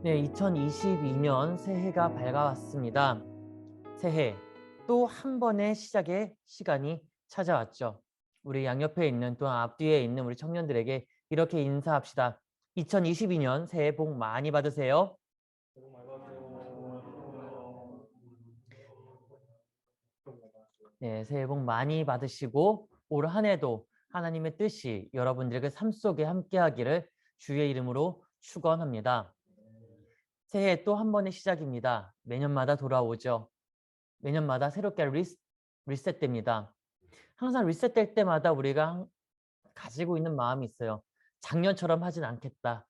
네, 2022년 새해가 밝아왔습니다. 새해 또 한 번의 시작의 시간이 찾아왔죠. 우리 양옆에 있는 또 앞뒤에 있는 우리 청년들에게 이렇게 인사합시다. 2022년 새해 복 많이 받으세요. 새해 복 많이 받으세요. 네, 새해 복 많이 받으시고 올 한 해도 하나님의 뜻이 여러분들에게 삶 속에 함께하기를 주의 이름으로 축원합니다. 새해 또 한 번의 시작입니다. 매년마다 돌아오죠. 매년마다 새롭게 리셋됩니다. 항상 리셋될 때마다 우리가 가지고 있는 마음이 있어요. 작년처럼 하진 않겠다.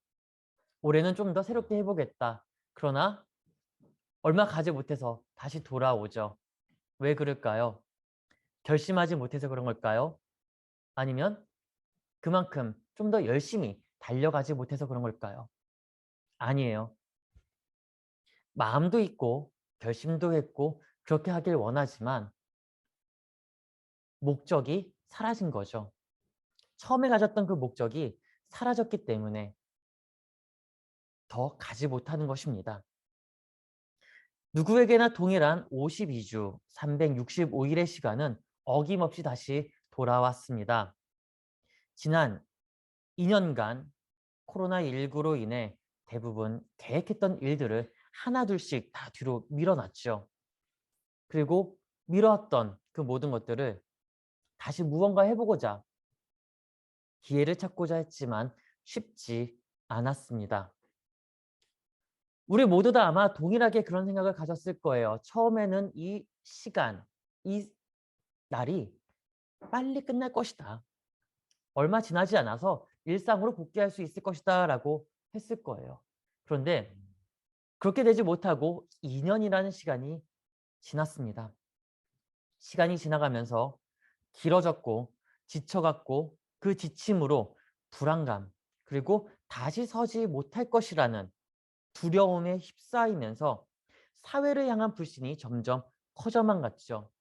올해는 좀 더 새롭게 해보겠다. 그러나 얼마 가지 못해서 다시 돌아오죠. 왜 그럴까요? 결심하지 못해서 그런 걸까요? 아니면 그만큼 좀 더 열심히 달려가지 못해서 그런 걸까요? 아니에요. 마음도 있고 결심도 했고 그렇게 하길 원하지만 목적이 사라진 거죠. 처음에 가졌던 그 목적이 사라졌기 때문에 더 가지 못하는 것입니다. 누구에게나 동일한 52주 365일의 시간은 어김없이 다시 돌아왔습니다. 지난 2년간 코로나19로 인해 대부분 계획했던 일들을 하나둘씩 다 뒤로 밀어놨죠. 그리고 미뤄왔던 그 모든 것들을 다시 무언가 해보고자 기회를 찾고자 했지만 쉽지 않았습니다. 우리 모두 다 아마 동일하게 그런 생각을 가졌을 거예요. 처음에는 이 시간, 이 날이 빨리 끝날 것이다. 얼마 지나지 않아서 일상으로 복귀할 수 있을 것이다 라고 했을 거예요. 그런데 그렇게 되지 못하고 2년이라는 시간이 지났습니다. 시간이 지나가면서 길어졌고 지쳐갔고 그 지침으로 불안감 그리고 다시 서지 못할 것이라는 두려움에 휩싸이면서 사회를 향한 불신이 점점 커져만 갔죠.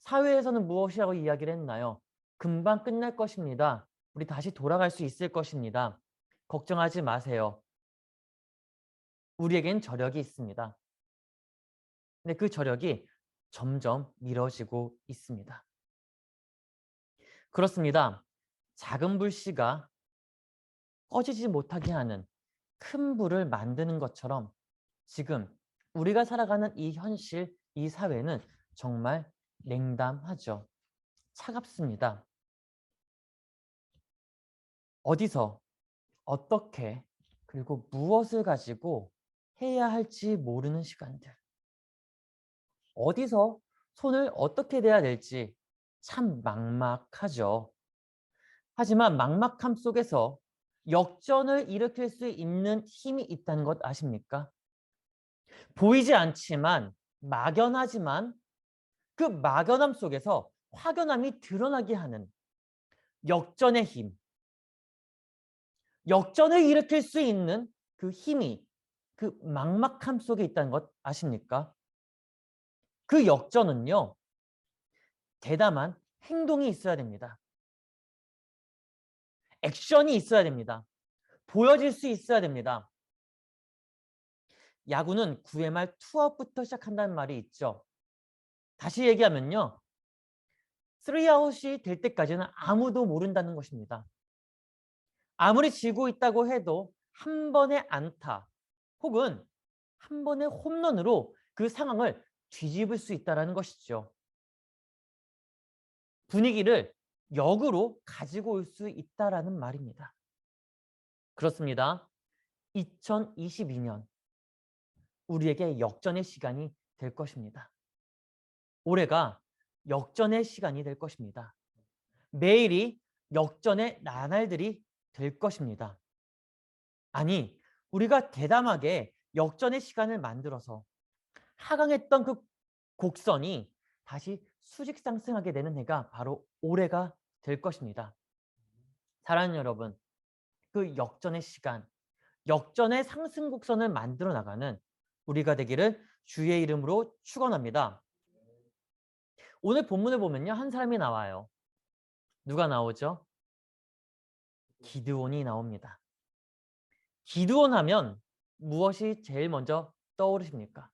사회에서는 무엇이라고 이야기를 했나요? 금방 끝날 것입니다. 우리 다시 돌아갈 수 있을 것입니다. 걱정하지 마세요. 우리에겐 저력이 있습니다. 근데 그 저력이 점점 미뤄지고 있습니다. 그렇습니다. 작은 불씨가 꺼지지 못하게 하는 큰 불을 만드는 것처럼 지금 우리가 살아가는 이 현실, 이 사회는 정말 냉담하죠. 차갑습니다. 어디서, 어떻게, 그리고 무엇을 가지고 해야 할지 모르는 시간들. 어디서 손을 어떻게 대야 될지 참 막막하죠. 하지만 막막함 속에서 역전을 일으킬 수 있는 힘이 있다는 것 아십니까? 보이지 않지만 막연하지만 그 막연함 속에서 확연함이 드러나게 하는 역전의 힘, 역전을 일으킬 수 있는 그 힘이 그 막막함 속에 있다는 것 아십니까? 그 역전은요, 대담한 행동이 있어야 됩니다. 액션이 있어야 됩니다. 보여질 수 있어야 됩니다. 야구는 9회 말 투아웃부터 시작한다는 말이 있죠. 다시 얘기하면요. 3아웃이 될 때까지는 아무도 모른다는 것입니다. 아무리 지고 있다고 해도 한 번의 안타 혹은 한 번의 홈런으로 그 상황을 뒤집을 수 있다는 것이죠. 분위기를 역으로 가지고 올 수 있다는 말입니다. 그렇습니다. 2022년 우리에게 역전의 시간이 될 것입니다. 올해가 역전의 시간이 될 것입니다. 매일이 역전의 나날들이 될 것입니다. 아니, 우리가 대담하게 역전의 시간을 만들어서 하강했던 그 곡선이 다시 수직 상승하게 되는 해가 바로 올해가 될 것입니다. 사랑하는 여러분, 그 역전의 시간, 역전의 상승 곡선을 만들어 나가는 우리가 되기를 주의 이름으로 축원합니다. 오늘 본문을 보면요. 한 사람이 나와요. 누가 나오죠? 기드온이 나옵니다. 기드온 하면 무엇이 제일 먼저 떠오르십니까?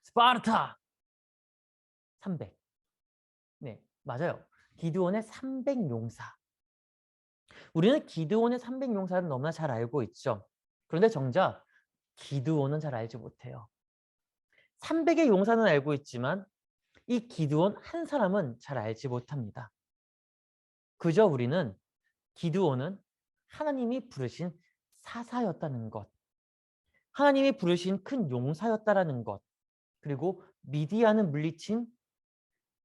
스파르타! 300. 네, 맞아요. 기드온의 300용사. 우리는 기드온의 300용사를 너무나 잘 알고 있죠. 그런데 정작 기드온은 잘 알지 못해요. 300의 용사는 알고 있지만 이 기드온 한 사람은 잘 알지 못합니다. 그저 우리는 기드온은 하나님이 부르신 사사였다는 것, 하나님이 부르신 큰 용사였다라는 것, 그리고 미디안을 물리친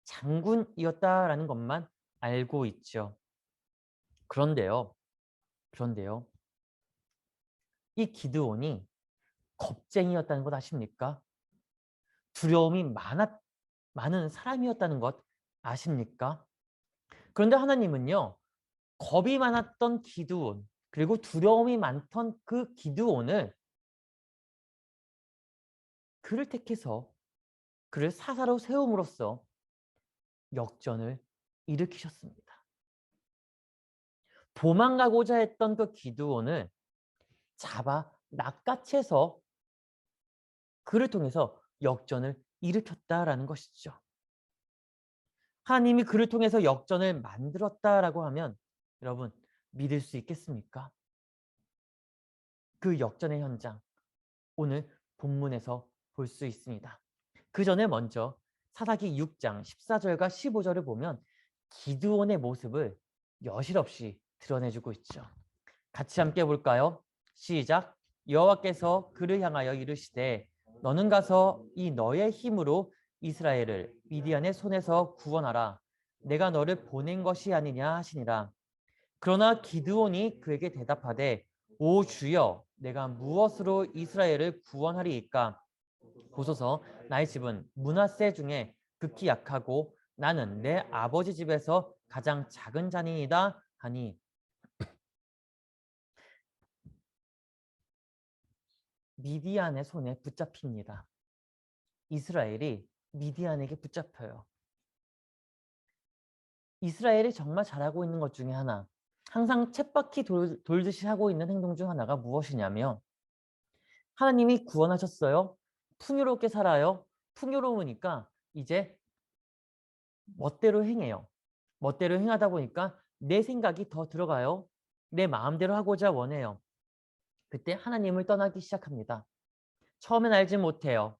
장군이었다라는 것만 알고 있죠. 그런데요, 이 기드온이 겁쟁이였다는 것 아십니까? 두려움이 많은 사람이었다는 것 아십니까? 그런데 하나님은요, 겁이 많았던 기드온, 그리고 두려움이 많던 그 기드온을 그를 택해서 그를 사사로 세움으로써 역전을 일으키셨습니다. 도망가고자 했던 그 기드온을 잡아 낚아채서 그를 통해서 역전을 일으켰다라는 것이죠. 하나님이 그를 통해서 역전을 만들었다라고 하면 여러분 믿을 수 있겠습니까? 그 역전의 현장 오늘 본문에서 볼 수 있습니다. 그 전에 먼저 사사기 6장 14절과 15절을 보면 기드온의 모습을 여실없이 드러내주고 있죠. 같이 함께 볼까요? 시작. 여호와께서 그를 향하여 이르시되 너는 가서 이 너의 힘으로 이스라엘을 미디안의 손에서 구원하라. 내가 너를 보낸 것이 아니냐 하시니라. 그러나 기드온이 그에게 대답하되 오 주여 내가 무엇으로 이스라엘을 구원하리이까? 보소서 나의 집은 므낫세 중에 극히 약하고 나는 내 아버지 집에서 가장 작은 자니이다 하니 미디안의 손에 붙잡힙니다. 이스라엘이 미디안에게 붙잡혀요. 이스라엘이 정말 잘하고 있는 것 중에 하나, 항상 쳇바퀴 돌듯이 하고 있는 행동 중 하나가 무엇이냐면 하나님이 구원하셨어요. 풍요롭게 살아요. 풍요로우니까 이제 멋대로 행해요. 멋대로 행하다 보니까 내 생각이 더 들어가요. 내 마음대로 하고자 원해요. 그때 하나님을 떠나기 시작합니다. 처음엔 알지 못해요.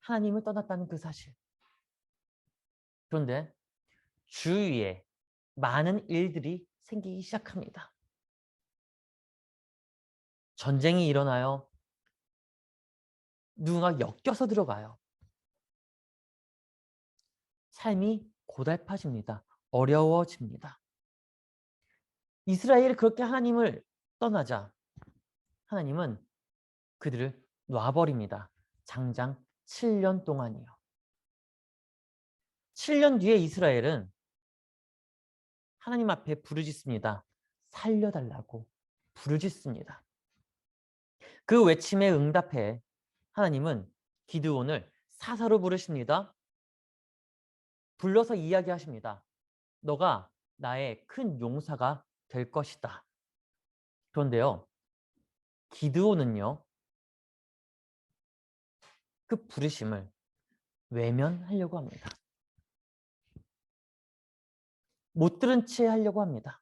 하나님을 떠났다는 그 사실. 그런데 주위에 많은 일들이 생기기 시작합니다. 전쟁이 일어나요. 누군가 엮여서 들어가요. 삶이 고달파집니다. 어려워집니다. 이스라엘이 그렇게 하나님을 떠나자 하나님은 그들을 놔버립니다. 장장 7년 동안이요. 7년 뒤에 이스라엘은 하나님 앞에 부르짖습니다. 살려달라고 부르짖습니다. 그 외침에 응답해 하나님은 기드온을 사사로 부르십니다. 불러서 이야기하십니다. 너가 나의 큰 용사가 될 것이다. 그런데요, 기드온은요, 그 부르심을 외면하려고 합니다. 못 들은 채 하려고 합니다.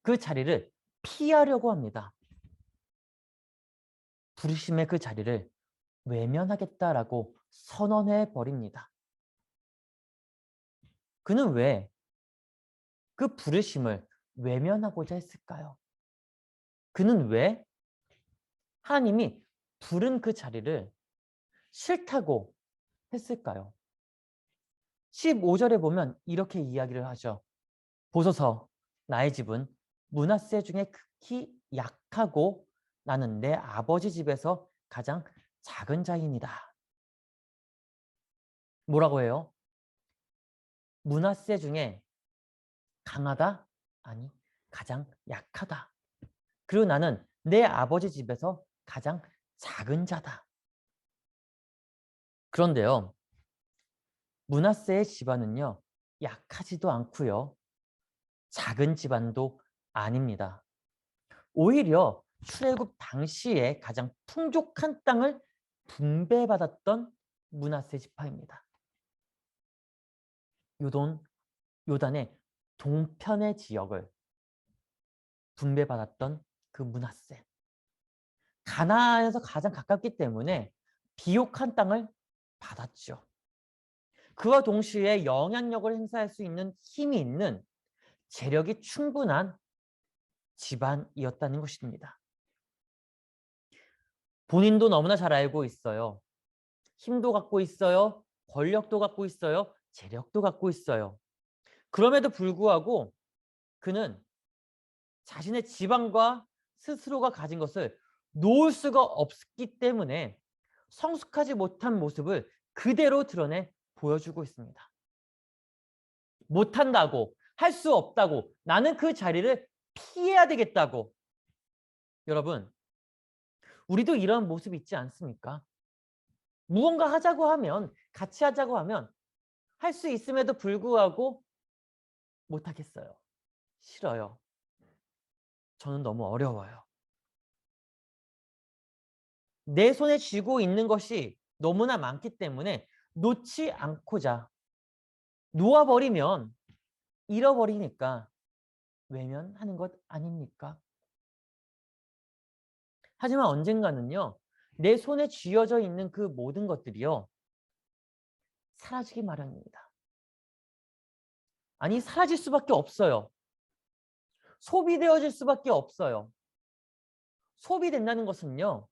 그 자리를 피하려고 합니다. 부르심의 그 자리를 외면하겠다라고 선언해 버립니다. 그는 왜 그 부르심을 외면하고자 했을까요? 그는 왜 하나님이 부른 그 자리를 싫다고 했을까요? 15절에 보면 이렇게 이야기를 하죠. 보소서 나의 집은 므낫세 중에 극히 약하고 나는 내 아버지 집에서 가장 작은 자이니다. 뭐라고 해요? 므낫세 중에 강하다? 아니, 가장 약하다. 그리고 나는 내 아버지 집에서 가장 작은 자다. 그런데요, 므낫세의 집안은요, 약하지도 않고요, 작은 집안도 아닙니다. 오히려 출애굽 당시에 가장 풍족한 땅을 분배받았던 므낫세 지파입니다. 요단의 동편의 지역을 분배받았던 그 므낫세. 가나안에서 가장 가깝기 때문에 비옥한 땅을 받았죠. 그와 동시에 영향력을 행사할 수 있는 힘이 있는 재력이 충분한 집안이었다는 것입니다. 본인도 너무나 잘 알고 있어요. 힘도 갖고 있어요. 권력도 갖고 있어요. 재력도 갖고 있어요. 그럼에도 불구하고 그는 자신의 지방과 스스로가 가진 것을 놓을 수가 없기 때문에 성숙하지 못한 모습을 그대로 드러내 보여주고 있습니다. 못한다고, 할 수 없다고, 나는 그 자리를 피해야 되겠다고. 여러분, 우리도 이런 모습 있지 않습니까? 무언가 하자고 하면, 같이 하자고 하면 할 수 있음에도 불구하고 못하겠어요. 싫어요. 저는 너무 어려워요. 내 손에 쥐고 있는 것이 너무나 많기 때문에 놓지 않고자 놓아버리면 잃어버리니까 외면하는 것 아닙니까? 하지만 언젠가는요. 내 손에 쥐어져 있는 그 모든 것들이요. 사라지기 마련입니다. 아니 사라질 수밖에 없어요. 소비되어질 수밖에 없어요. 소비된다는 것은요.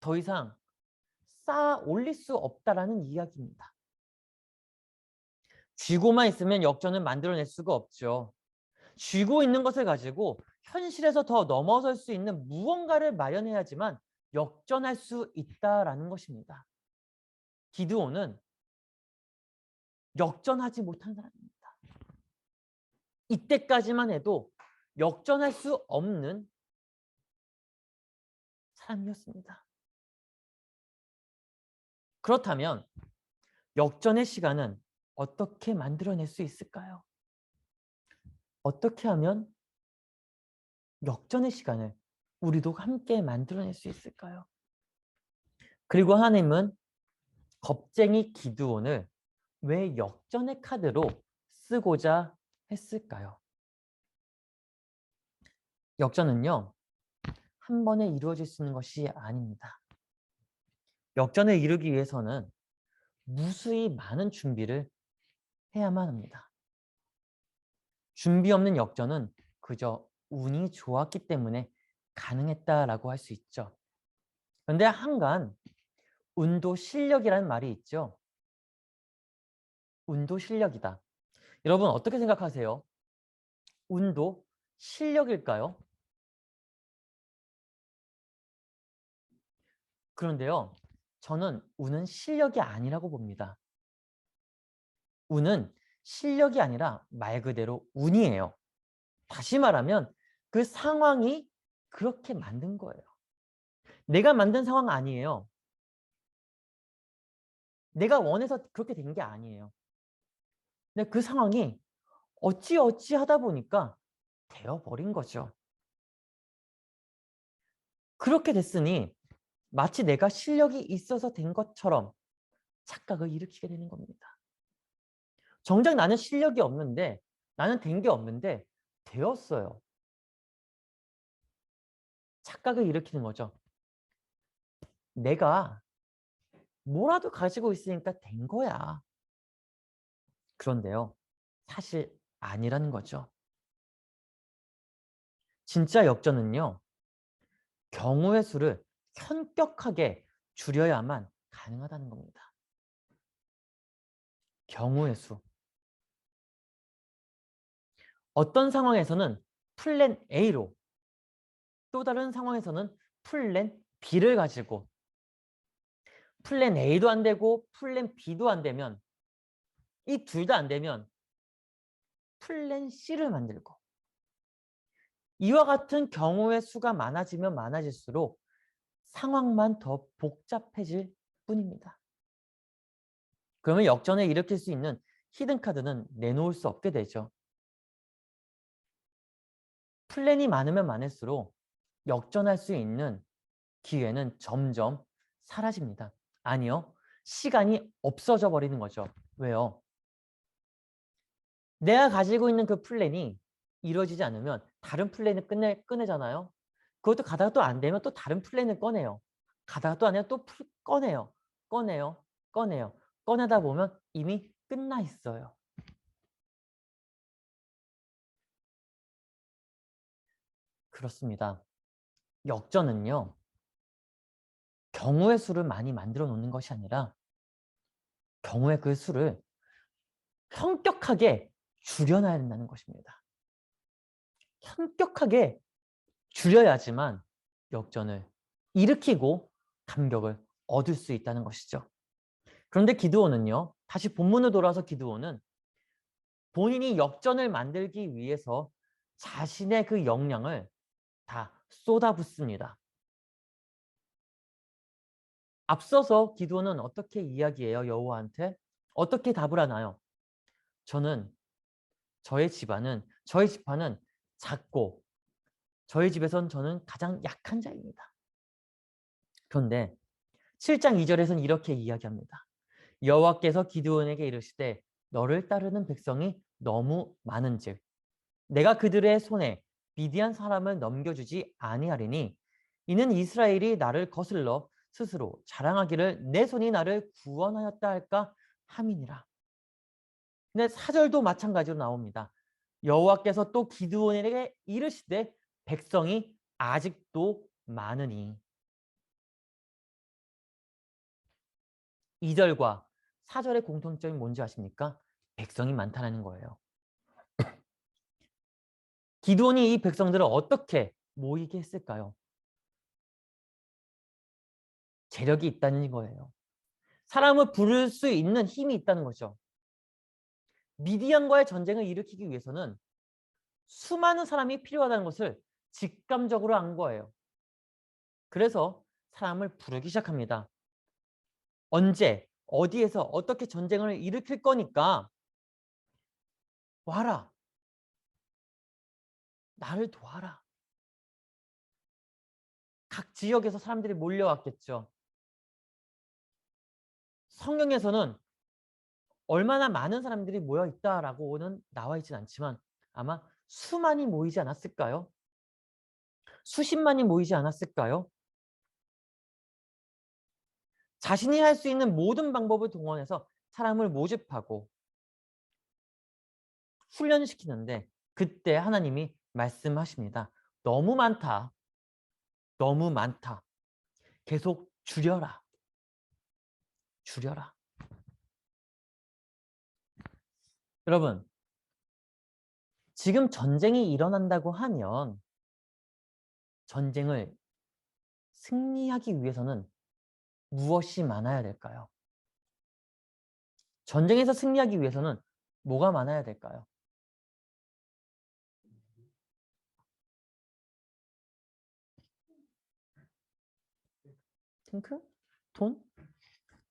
더 이상 쌓아 올릴 수 없다라는 이야기입니다. 쥐고만 있으면 역전을 만들어낼 수가 없죠. 쥐고 있는 것을 가지고 현실에서 더 넘어설 수 있는 무언가를 마련해야지만 역전할 수 있다라는 것입니다. 기드온은 역전하지 못한 사람입니다. 이때까지만 해도 역전할 수 없는 사람이었습니다. 그렇다면 역전의 시간은 어떻게 만들어낼 수 있을까요? 어떻게 하면 역전의 시간을 우리도 함께 만들어낼 수 있을까요? 그리고 하나님은 겁쟁이 기드온을 왜 역전의 카드로 쓰고자 했을까요? 역전은요, 한 번에 이루어질 수 있는 것이 아닙니다. 역전을 이루기 위해서는 무수히 많은 준비를 해야만 합니다. 준비 없는 역전은 그저 운이 좋았기 때문에 가능했다라고 할 수 있죠. 그런데 한간 운도 실력이라는 말이 있죠. 운도 실력이다. 여러분 어떻게 생각하세요? 운도 실력일까요? 그런데요. 저는 운은 실력이 아니라고 봅니다. 운은 실력이 아니라 말 그대로 운이에요. 다시 말하면 그 상황이 그렇게 만든 거예요. 내가 만든 상황 아니에요. 내가 원해서 그렇게 된 게 아니에요. 근데 그 상황이 어찌어찌 하다 보니까 되어버린 거죠. 그렇게 됐으니 마치 내가 실력이 있어서 된 것처럼 착각을 일으키게 되는 겁니다. 정작 나는 실력이 없는데 나는 된 게 없는데 되었어요. 착각을 일으키는 거죠. 내가 뭐라도 가지고 있으니까 된 거야. 그런데요. 사실 아니라는 거죠. 진짜 역전은요. 경우의 수를 현격하게 줄여야만 가능하다는 겁니다. 경우의 수. 어떤 상황에서는 플랜 A로 또 다른 상황에서는 플랜 B를 가지고 플랜 A도 안 되고 플랜 B도 안 되면 이 둘 다 안 되면 플랜 C를 만들고 이와 같은 경우의 수가 많아지면 많아질수록 상황만 더 복잡해질 뿐입니다. 그러면 역전을 일으킬 수 있는 히든 카드는 내놓을 수 없게 되죠. 플랜이 많으면 많을수록 역전할 수 있는 기회는 점점 사라집니다. 아니요. 시간이 없어져 버리는 거죠. 왜요? 내가 가지고 있는 그 플랜이 이루어지지 않으면 다른 플랜을 꺼내잖아요. 그것도 가다가 또 안 되면 또 다른 플랜을 꺼내요. 가다가 또 안 되면 또 꺼내요. 꺼내요. 꺼내요. 꺼내다 보면 이미 끝나 있어요. 그렇습니다. 역전은요. 경우의 수를 많이 만들어 놓는 것이 아니라 경우의 그 수를 현격하게 줄여놔야 된다는 것입니다. 현격하게 줄여야지만 역전을 일으키고 감격을 얻을 수 있다는 것이죠. 그런데 기드온은요. 다시 본문으로 돌아와서 기드온은 본인이 역전을 만들기 위해서 자신의 그 역량을 다 쏟아붓습니다. 앞서서 기드온은 어떻게 이야기해요? 여호와한테? 어떻게 답을 하나요? 저는 저희 지파는 작고 저희 집에선 저는 가장 약한 자입니다. 그런데 7장 2절에서는 이렇게 이야기합니다. 여호와께서 기드온에게 이르시되 너를 따르는 백성이 너무 많은즉 내가 그들의 손에 미디안 사람을 넘겨주지 아니하리니 이는 이스라엘이 나를 거슬러 스스로 자랑하기를 내 손이 나를 구원하였다 할까 함이니라. 근데 4절도 마찬가지로 나옵니다. 여호와께서 또 기드온에게 이르시되 백성이 아직도 많으니 2절과 4절의 공통점이 뭔지 아십니까? 백성이 많다는 거예요. 기드온이 이 백성들을 어떻게 모이게 했을까요? 재력이 있다는 거예요. 사람을 부를 수 있는 힘이 있다는 거죠. 미디안과의 전쟁을 일으키기 위해서는 수많은 사람이 필요하다는 것을 직감적으로 안 거예요. 그래서 사람을 부르기 시작합니다. 언제, 어디에서 어떻게 전쟁을 일으킬 거니까 와라. 나를 도와라. 각 지역에서 사람들이 몰려왔겠죠. 성경에서는 얼마나 많은 사람들이 모여 있다라고는 나와 있진 않지만 아마 수만이 모이지 않았을까요? 수십만이 모이지 않았을까요? 자신이 할 수 있는 모든 방법을 동원해서 사람을 모집하고 훈련시키는데 그때 하나님이 말씀하십니다. 너무 많다. 너무 많다. 계속 줄여라. 줄여라. 여러분, 지금 전쟁이 일어난다고 하면 전쟁을 승리하기 위해서는 무엇이 많아야 될까요? 전쟁에서 승리하기 위해서는 뭐가 많아야 될까요? 탱크? 돈?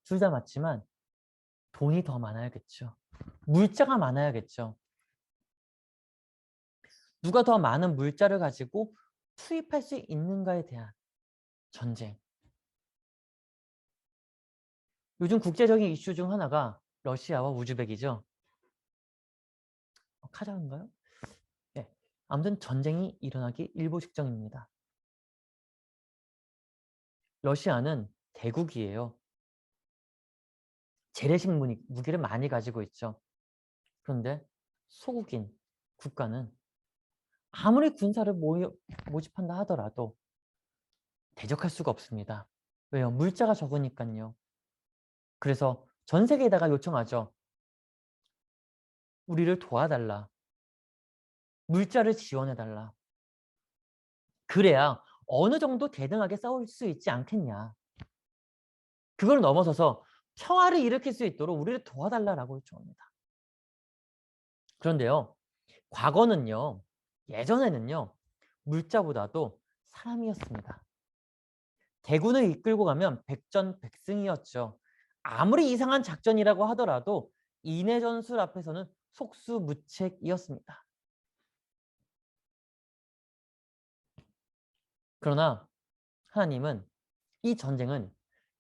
둘 다 맞지만 돈이 더 많아야겠죠. 물자가 많아야겠죠. 누가 더 많은 물자를 가지고 투입할 수 있는가에 대한 전쟁. 요즘 국제적인 이슈 중 하나가 러시아와 우즈벡이죠. 카자흐인가요? 네. 아무튼 전쟁이 일어나기 일보 직전입니다. 러시아는 대국이에요. 재래식 무기를 많이 가지고 있죠. 그런데 소국인 국가는 아무리 군사를 모집한다 하더라도 대적할 수가 없습니다. 왜요? 물자가 적으니까요. 그래서 전 세계에다가 요청하죠. 우리를 도와달라. 물자를 지원해달라. 그래야 어느 정도 대등하게 싸울 수 있지 않겠냐. 그걸 넘어서서 평화를 일으킬 수 있도록 우리를 도와달라고 요청합니다. 그런데요. 과거는요. 예전에는요. 물자보다도 사람이었습니다. 대군을 이끌고 가면 백전백승이었죠. 아무리 이상한 작전이라고 하더라도 인해 전술 앞에서는 속수무책이었습니다. 그러나 하나님은 이 전쟁은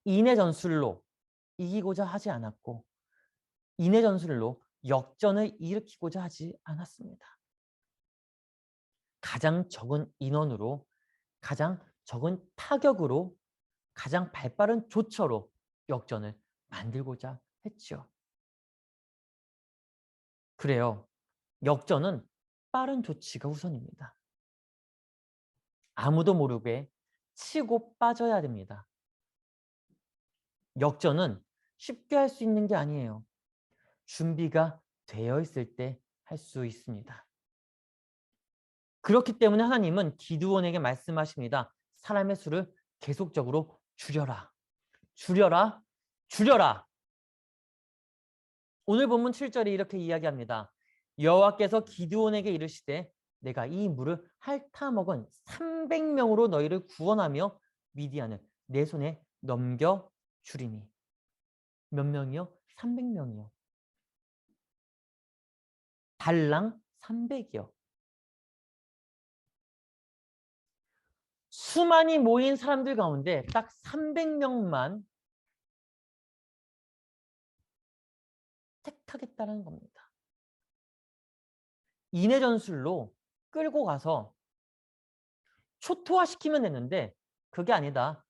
인의 전술로 이기고자 하지 않았고 인의 전술로 역전을 일으키고자 하지 않았습니다. 가장 적은 인원으로 가장 적은 타격으로 가장 발빠른 조처로 역전을 만들고자 했죠. 그래요. 역전은 빠른 조치가 우선입니다. 아무도 모르게 치고 빠져야 됩니다. 역전은 쉽게 할 수 있는 게 아니에요. 준비가 되어 있을 때 할 수 있습니다. 그렇기 때문에 하나님은 기드온에게 말씀하십니다. 사람의 수를 계속적으로 줄여라. 줄여라. 줄여라. 오늘 본문 7절이 이렇게 이야기합니다. 여호와께서 기드온에게 이르시되 내가 이 물을 핥아먹은 300명으로 너희를 구원하며 미디안을 내 손에 넘겨주리니. 몇 명이요? 300명이요. 달랑 300이요. 수많이 모인 사람들 가운데 딱 300명만 택하겠다는 겁니다. 인의 전술로 끌고 가서 초토화시키면 되는데 그게 아니다.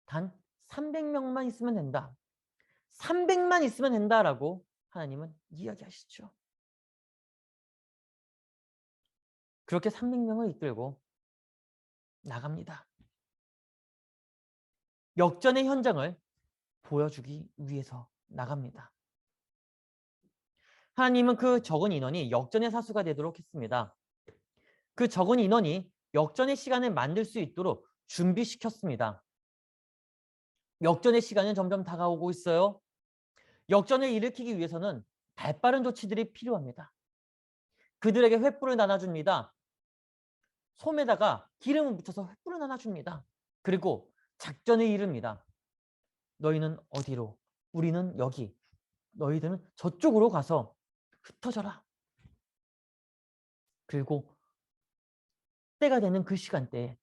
단 300명만 있으면 된다. 300만 있으면 된다라고 하나님은 이야기하시죠. 그렇게 300명을 이끌고 나갑니다. 역전의 현장을 보여주기 위해서 나갑니다. 하나님은 그 적은 인원이 역전의 사수가 되도록 했습니다. 그 적은 인원이 역전의 시간을 만들 수 있도록 준비시켰습니다. 역전의 시간은 점점 다가오고 있어요. 역전을 일으키기 위해서는 발빠른 조치들이 필요합니다. 그들에게 횃불을 나눠줍니다. 솜에다가 기름을 묻혀서 횃불을 나눠줍니다. 그리고 작전을 이룹니다. 너희는 어디로? 우리는 여기. 너희들은 저쪽으로 가서 흩어져라. 그리고 때가 되는 그 시간대에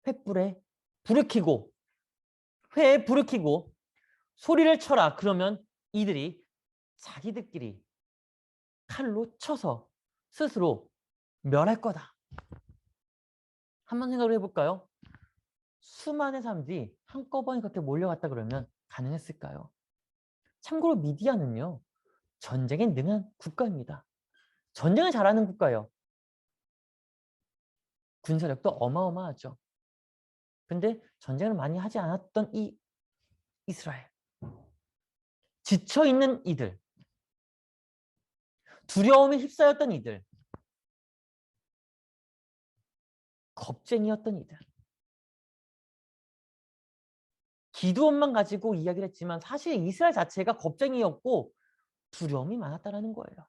횃불에 불을 켜고 회에 불을 켜고 소리를 쳐라. 그러면 이들이 자기들끼리 칼로 쳐서 스스로 멸할 거다. 한번 생각을 해볼까요? 수많은 사람들이 한꺼번에 그렇게 몰려갔다 그러면 가능했을까요? 참고로 미디안은요. 전쟁에 능한 국가입니다. 전쟁을 잘하는 국가예요. 군사력도 어마어마하죠. 근데 전쟁을 많이 하지 않았던 이 이스라엘. 지쳐있는 이들. 두려움에 휩싸였던 이들. 겁쟁이였던 이들. 기드온만 가지고 이야기를 했지만 사실 이스라엘 자체가 겁쟁이였고 두려움이 많았다는 거예요.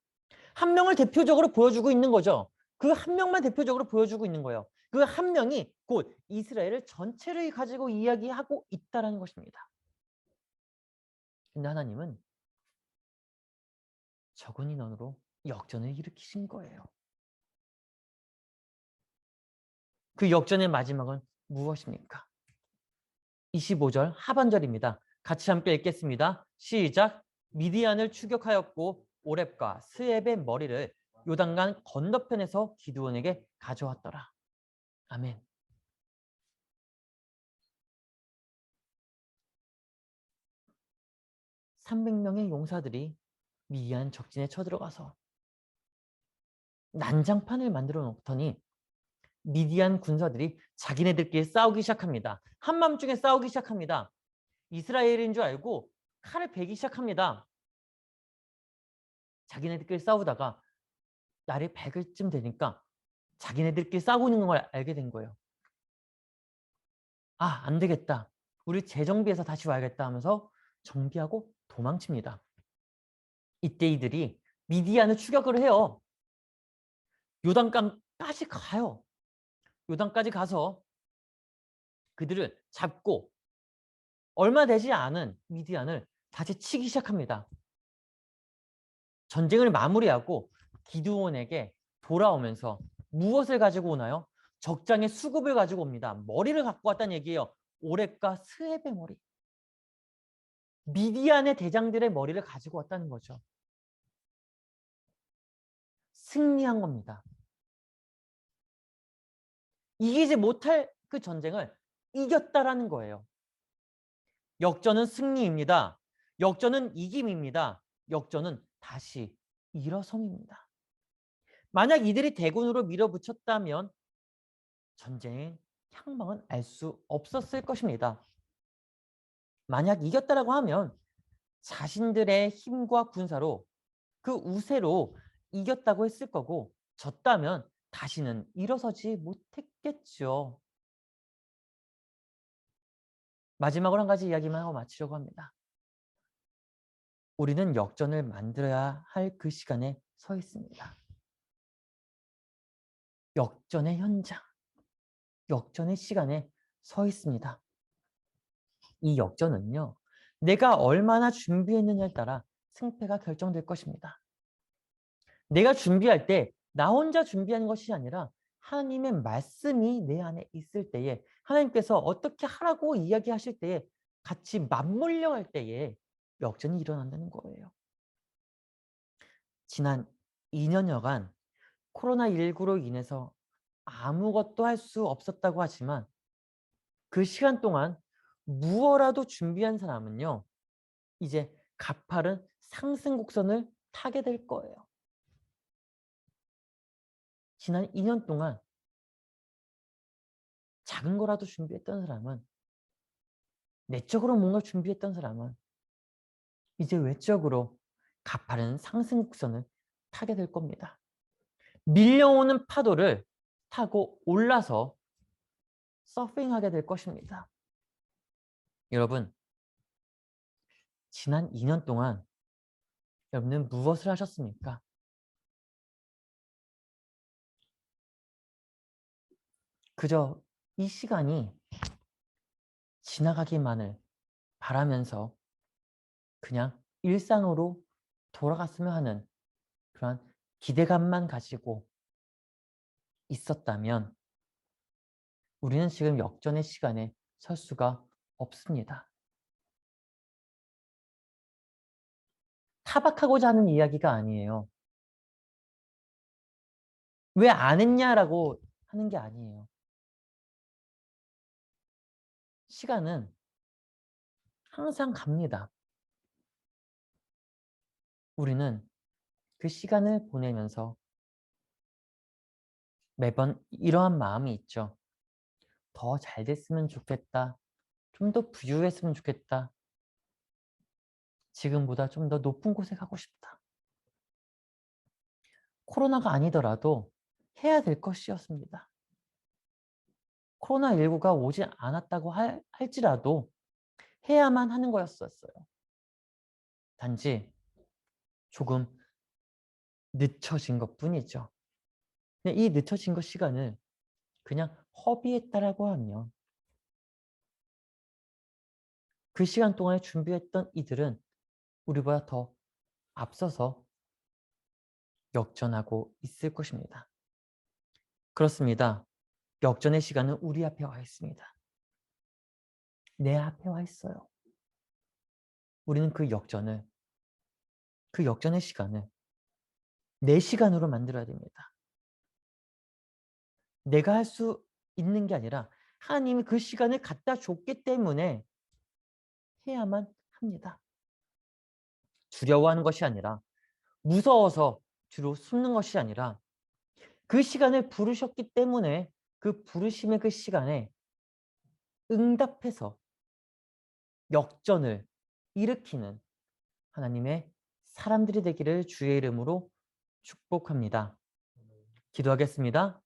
한 명을 대표적으로 보여주고 있는 거죠. 그 한 명만 대표적으로 보여주고 있는 거예요. 그 한 명이 곧 이스라엘을 전체를 가지고 이야기하고 있다는 것입니다. 근데 하나님은 적은 인원으로 역전을 일으키신 거예요. 그 역전의 마지막은 무엇입니까? 25절 하반절입니다. 같이 함께 읽겠습니다. 시작. 미디안을 추격하였고 오렙과 스앱의 머리를 요단강 건너편에서 기드온에게 가져왔더라. 아멘. (300명의) 용사들이 미디안 적진에 쳐들어가서 난장판을 만들어 놓더니 미디안 군사들이 자기네들끼리 싸우기 시작합니다. 한밤중에 싸우기 시작합니다. 이스라엘인 줄 알고 칼을 베기 시작합니다. 자기네들끼리 싸우다가 날이 밝을 쯤 되니까 자기네들끼리 싸우고 있는 걸 알게 된 거예요. 아, 안 되겠다. 우리 재정비해서 다시 와야겠다 하면서 정비하고 도망칩니다. 이때 이들이 미디안을 추격을 해요. 요단강까지 가요. 요단까지 가서 그들을 잡고 얼마 되지 않은 미디안을 다시 치기 시작합니다. 전쟁을 마무리하고 기드온에게 돌아오면서 무엇을 가지고 오나요? 적장에 수급을 가지고 옵니다. 머리를 갖고 왔다는 얘기예요. 오랩과 스앱의 머리. 미디안의 대장들의 머리를 가지고 왔다는 거죠. 승리한 겁니다. 이기지 못할 그 전쟁을 이겼다라는 거예요. 역전은 승리입니다. 역전은 이김입니다. 역전은 다시 일어섬입니다. 만약 이들이 대군으로 밀어붙였다면 전쟁의 향방은 알 수 없었을 것입니다. 만약 이겼다라고 하면 자신들의 힘과 군사로 그 우세로 이겼다고 했을 거고 졌다면 다시는 일어서지 못했겠죠. 마지막으로 한 가지 이야기만 하고 마치려고 합니다. 우리는 역전을 만들어야 할 그 시간에 서 있습니다. 역전의 현장, 역전의 시간에 서 있습니다. 이 역전은요, 내가 얼마나 준비했느냐에 따라 승패가 결정될 것입니다. 내가 준비할 때 나 혼자 준비하는 것이 아니라 하나님의 말씀이 내 안에 있을 때에 하나님께서 어떻게 하라고 이야기하실 때에 같이 맞물려 갈 때에 역전이 일어난다는 거예요. 지난 2년여간 코로나19로 인해서 아무것도 할 수 없었다고 하지만 그 시간 동안 무엇라도 준비한 사람은요, 이제 가파른 상승 곡선을 타게 될 거예요. 지난 2년 동안 작은 거라도 준비했던 사람은, 내적으로 뭔가 준비했던 사람은 이제 외적으로 가파른 상승 곡선을 타게 될 겁니다. 밀려오는 파도를 타고 올라서 서핑하게 될 것입니다. 여러분, 지난 2년 동안 여러분은 무엇을 하셨습니까? 그저 이 시간이 지나가기만을 바라면서 그냥 일상으로 돌아갔으면 하는 그런 기대감만 가지고 있었다면 우리는 지금 역전의 시간에 설 수가 없습니다. 타박하고자 하는 이야기가 아니에요. 왜 안 했냐라고 하는 게 아니에요. 시간은 항상 갑니다. 우리는 그 시간을 보내면서 매번 이러한 마음이 있죠. 더 잘 됐으면 좋겠다. 좀 더 부유했으면 좋겠다. 지금보다 좀 더 높은 곳에 가고 싶다. 코로나가 아니더라도 해야 될 것이었습니다. 코로나19가 오지 않았다고 할지라도 해야만 하는 거였었어요. 단지 조금 늦춰진 것뿐이죠. 이 늦춰진 것 시간을 그냥 허비했다라고 하면 그 시간 동안에 준비했던 이들은 우리보다 더 앞서서 역전하고 있을 것입니다. 그렇습니다. 역전의 시간은 우리 앞에 와 있습니다. 내 앞에 와 있어요. 우리는 그 역전의 시간을 내 시간으로 만들어야 됩니다. 내가 할 수 있는 게 아니라 하나님이 그 시간을 갖다 줬기 때문에 해야만 합니다. 두려워하는 것이 아니라, 무서워서 뒤로 숨는 것이 아니라 그 시간을 부르셨기 때문에 그 부르심의 그 시간에 응답해서 역전을 일으키는 하나님의 사람들이 되기를 주의 이름으로 축복합니다. 기도하겠습니다.